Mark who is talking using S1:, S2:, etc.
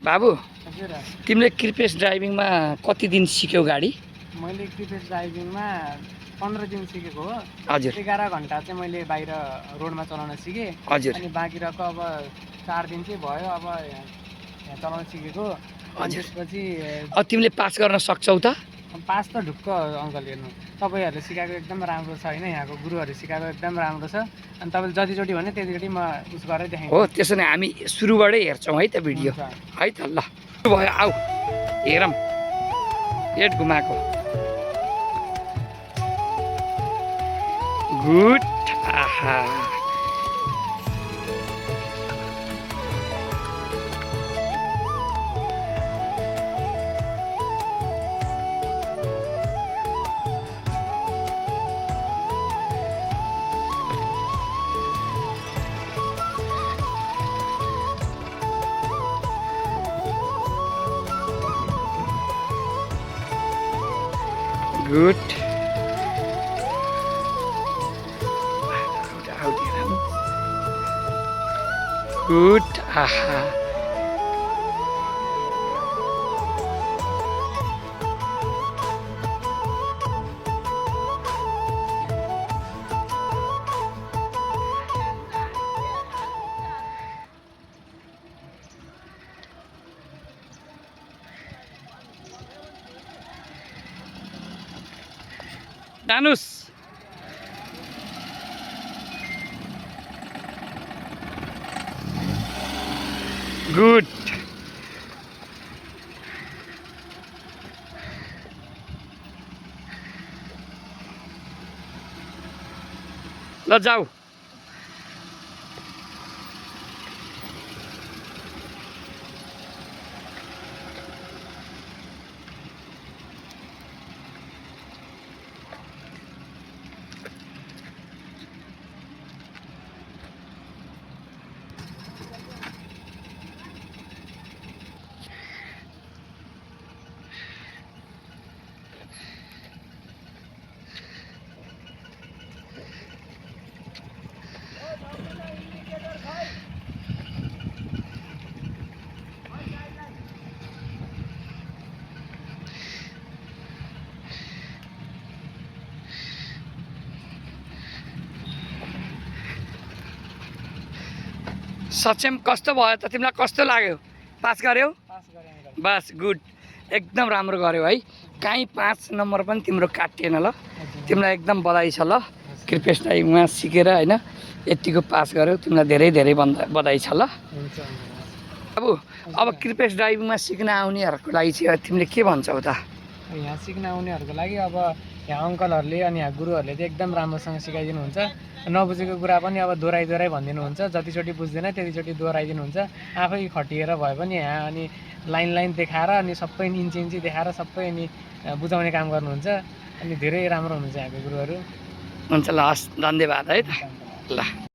S1: बाबु
S2: हजुर
S1: तिमीले कृपेश ड्राइभिङमा कति दिन सिक्यौ गाडी?
S2: मैले कृपेश ड्राइभिङमा 15 दिन सिकेको हो।
S1: हजुर
S2: 11 घन्टा चाहिँ मैले बाहिर रोडमा चलाउन सिकेँ।
S1: हजुर
S2: अनि बाँकी रहेको अब 4 दिन चाहिँ भयो अब यहाँ चलाउन सिकेको। अनि
S1: हजुर
S2: त्यसपछि
S1: अब तिमीले पास गर्न सक्छौ त?
S2: पास त ढुक्क अङ्कल हेर्नु, तपाईँहरूले सिकाएको एकदम राम्रो छ होइन, यहाँको गुरुहरूले सिकाएको एकदम राम्रो छ। अनि तपाईँले जतिचोटि भने त्यतिचोटि म उस गरेर देखाएँ।
S1: हो त्यसो भने हामी सुरुबाटै हेर्छौँ है त भिडियो है त। ल भयो आऊ हेरौँ पेट घुमाएको। गुड। आहा good. Good. Aha. Danus. Good. ल जाऊ। सक्षम कस्तो भयो त? तिमीलाई कस्तो लाग्यो? पास गर्यौ?
S2: पास गरेँ अङ्कल।
S1: बस गुड, एकदम राम्रो गर्यौ है। काहीँ 5 नम्बर पनि तिम्रो काटिएन ल। तिमीलाई एकदम बधाई छ ल। कृपेश ड्राइभिङमा सिकेर होइन यतिको पास गर्यौ, तिमीलाई धेरै धेरै बधाई छ ल।
S2: हुन्छ अङ्कल।
S1: अब अब कृपेश ड्राइभिङमा सिक्न आउनेहरूको लागि चाहिँ तिमीले के भन्छौ त?
S2: यहाँ सिक्न आउनेहरूको लागि अब यहाँ अङ्कलहरूले अनि यहाँ गुरुहरूले चाहिँ एकदम राम्रोसँग सिकाइदिनुहुन्छ। नबुझेको कुरा पनि अब दोहोऱ्याइ भनिदिनुहुन्छ। जतिचोटि बुझ्दैन त्यतिचोटि दोहोऱ्याइदिनुहुन्छ। आफै खटिएर भए पनि यहाँ अनि लाइन देखाएर अनि सबै इन्ची देखाएर सबै अनि बुझाउने काम गर्नुहुन्छ। अनि धेरै राम्रो हुनुहुन्छ यहाँको गुरुहरू।
S1: हुन्छ ल, हस्, धन्यवाद है त। ल।